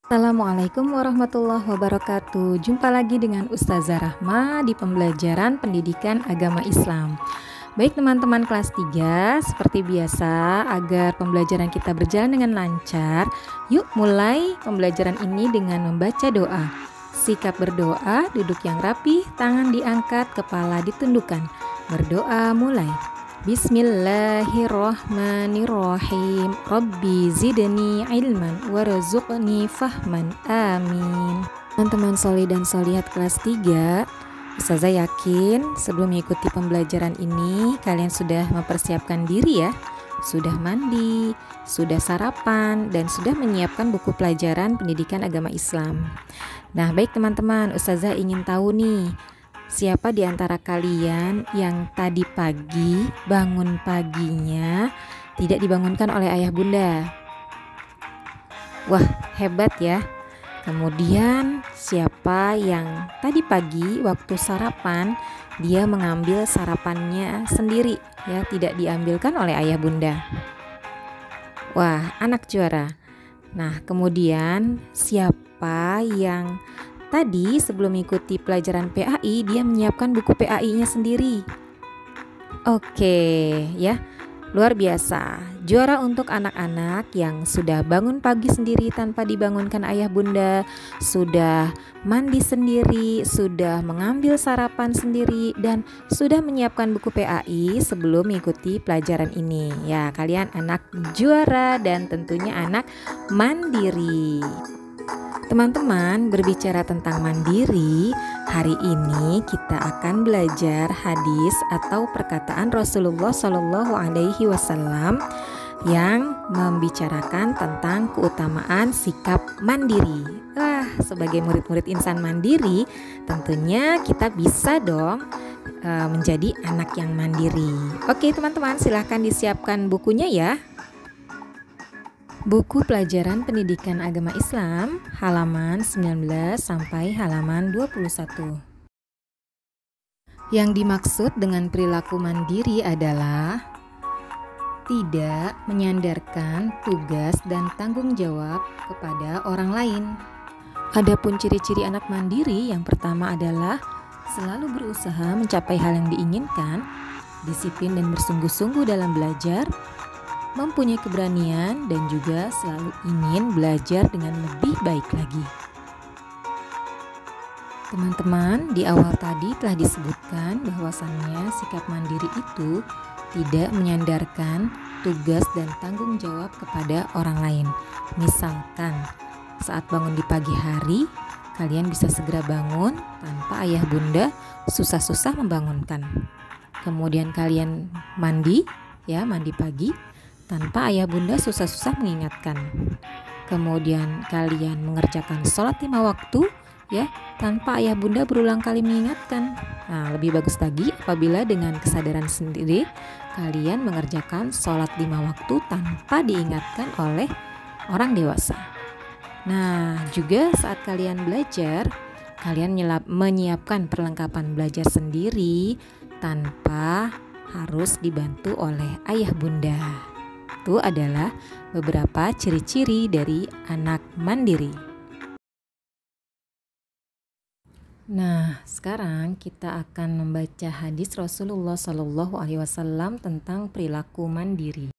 Assalamualaikum warahmatullahi wabarakatuh. Jumpa lagi dengan Ustazah Rahma di pembelajaran pendidikan agama Islam. Baik teman-teman kelas 3, seperti biasa agar pembelajaran kita berjalan dengan lancar, yuk mulai pembelajaran ini dengan membaca doa. Sikap berdoa, duduk yang rapi, tangan diangkat, kepala ditundukkan. Berdoa mulai. Bismillahirrahmanirrahim. Rabbi zidni ilman warzuqni fahman. Amin. Teman-teman soli dan solihat kelas 3, Ustazah yakin sebelum mengikuti pembelajaran ini kalian sudah mempersiapkan diri ya. Sudah mandi, sudah sarapan, dan sudah menyiapkan buku pelajaran pendidikan agama Islam. Nah, baik teman-teman, Ustazah ingin tahu nih, siapa di antara kalian yang tadi pagi bangun paginya tidak dibangunkan oleh ayah bunda? Wah, hebat ya. Kemudian siapa yang tadi pagi waktu sarapan dia mengambil sarapannya sendiri ya, tidak diambilkan oleh ayah bunda? Wah, anak juara. Nah, kemudian siapa yang tadi sebelum mengikuti pelajaran PAI dia menyiapkan buku PAI-nya sendiri? Oke, ya. Luar biasa. Juara untuk anak-anak yang sudah bangun pagi sendiri tanpa dibangunkan ayah bunda, sudah mandi sendiri, sudah mengambil sarapan sendiri, dan sudah menyiapkan buku PAI sebelum mengikuti pelajaran ini. Ya, kalian anak juara dan tentunya anak mandiri. Teman-teman, berbicara tentang mandiri, hari ini kita akan belajar hadis atau perkataan Rasulullah Shallallahu Alaihi Wasallam yang membicarakan tentang keutamaan sikap mandiri. Wah, sebagai murid-murid insan mandiri, tentunya kita bisa dong menjadi anak yang mandiri. Oke teman-teman, silahkan disiapkan bukunya ya. Buku Pelajaran Pendidikan Agama Islam halaman 19 sampai halaman 21. Yang dimaksud dengan perilaku mandiri adalah tidak menyandarkan tugas dan tanggung jawab kepada orang lain. Adapun ciri-ciri anak mandiri yang pertama adalah selalu berusaha mencapai hal yang diinginkan, disiplin dan bersungguh-sungguh dalam belajar, mempunyai keberanian, dan juga selalu ingin belajar dengan lebih baik lagi. Teman-teman, di awal tadi telah disebutkan bahwasannya sikap mandiri itu tidak menyandarkan tugas dan tanggung jawab kepada orang lain. Misalkan saat bangun di pagi hari, kalian bisa segera bangun tanpa ayah bunda susah-susah membangunkan. Kemudian kalian mandi pagi tanpa ayah bunda susah-susah mengingatkan. Kemudian kalian mengerjakan sholat 5 waktu ya, tanpa ayah bunda berulang kali mengingatkan. Nah, lebih bagus lagi apabila dengan kesadaran sendiri kalian mengerjakan sholat 5 waktu tanpa diingatkan oleh orang dewasa. Nah, juga saat kalian belajar, kalian menyiapkan perlengkapan belajar sendiri tanpa harus dibantu oleh ayah bunda. Itu adalah beberapa ciri-ciri dari anak mandiri. Nah, sekarang kita akan membaca hadis Rasulullah Shallallahu Alaihi Wasallam tentang perilaku mandiri.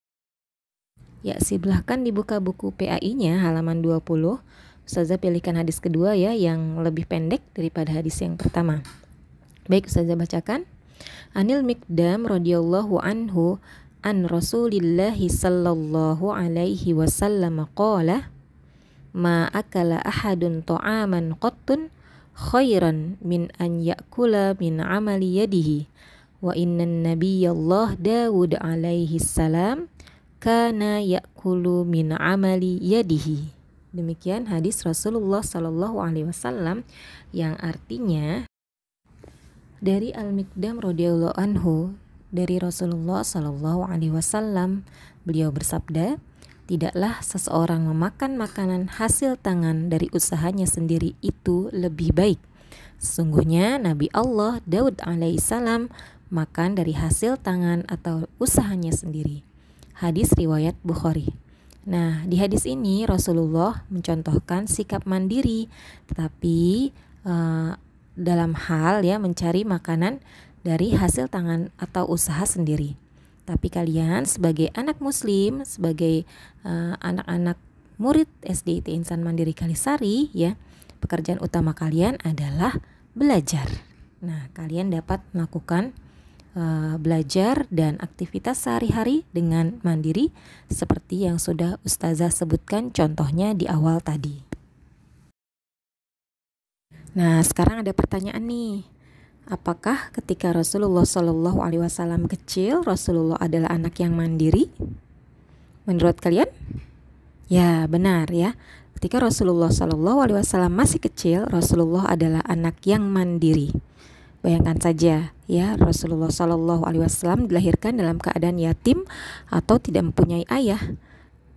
Ya, silahkan dibuka buku PAI-nya halaman 20. Ustazah pilihkan hadis kedua ya, yang lebih pendek daripada hadis yang pertama. Baik, Ustazah bacakan. Anil Miqdam radhiyallahu anhu an Rasulillahi sallallahu alaihi wasallam qala ma akala ahadun ta'aman qattun khairan min an ya'kula min amali yadihi wa innan nabiyallah Dawud alaihi salam kana ya'kulu min amali yadihi. Demikian hadis Rasulullah sallallahu alaihi wasallam yang artinya dari Al-Miqdam radhiyallahu anhu, dari Rasulullah Shallallahu Alaihi Wasallam, beliau bersabda, tidaklah seseorang memakan makanan hasil tangan dari usahanya sendiri itu lebih baik. Sesungguhnya Nabi Allah Daud alaihissalam makan dari hasil tangan atau usahanya sendiri. Hadis riwayat Bukhari. Nah, di hadis ini Rasulullah mencontohkan sikap mandiri, tetapi dalam hal ya mencari makanan dari hasil tangan atau usaha sendiri. Tapi kalian sebagai anak muslim, sebagai anak-anak murid SDIT Insan Mandiri Kalisari ya, pekerjaan utama kalian adalah belajar. Nah, kalian dapat melakukan belajar dan aktivitas sehari-hari dengan mandiri seperti yang sudah Ustazah sebutkan contohnya di awal tadi. Nah, sekarang ada pertanyaan nih. Apakah ketika Rasulullah Shallallahu Alaihi Wasallam kecil, Rasulullah adalah anak yang mandiri? Menurut kalian? Ya, benar ya. Ketika Rasulullah Shallallahu Alaihi Wasallam masih kecil, Rasulullah adalah anak yang mandiri. Bayangkan saja ya, Rasulullah Shallallahu Alaihi Wasallam dilahirkan dalam keadaan yatim atau tidak mempunyai ayah.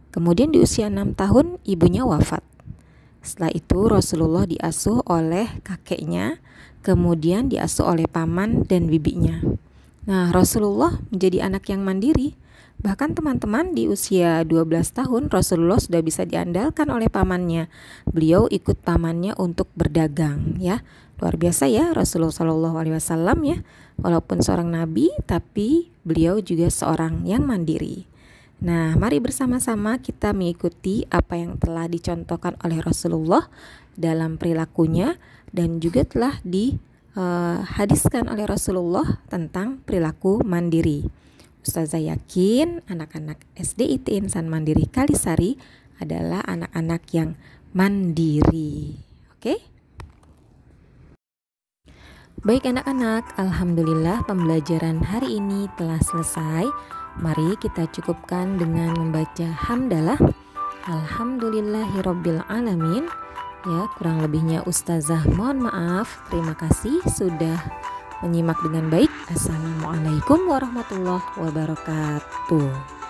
Kemudian di usia 6 tahun ibunya wafat. Setelah itu Rasulullah diasuh oleh kakeknya, kemudian diasuh oleh paman dan bibinya. Nah, Rasulullah menjadi anak yang mandiri. Bahkan teman-teman di usia 12 tahun Rasulullah sudah bisa diandalkan oleh pamannya. Beliau ikut pamannya untuk berdagang ya. Luar biasa ya Rasulullah Shallallahu Alaihi Wasallam ya. Walaupun seorang nabi tapi beliau juga seorang yang mandiri. Nah, mari bersama-sama kita mengikuti apa yang telah dicontohkan oleh Rasulullah dalam perilakunya dan juga telah dihadiskan oleh Rasulullah tentang perilaku mandiri. Ustazah yakin anak-anak SDIT Insan Mandiri Kalisari adalah anak-anak yang mandiri. Oke? Baik anak-anak, alhamdulillah pembelajaran hari ini telah selesai. Mari kita cukupkan dengan membaca hamdalah. Alhamdulillahirabbil alamin. Ya, kurang lebihnya Ustazah mohon maaf. Terima kasih sudah menyimak dengan baik. Assalamualaikum warahmatullahi wabarakatuh.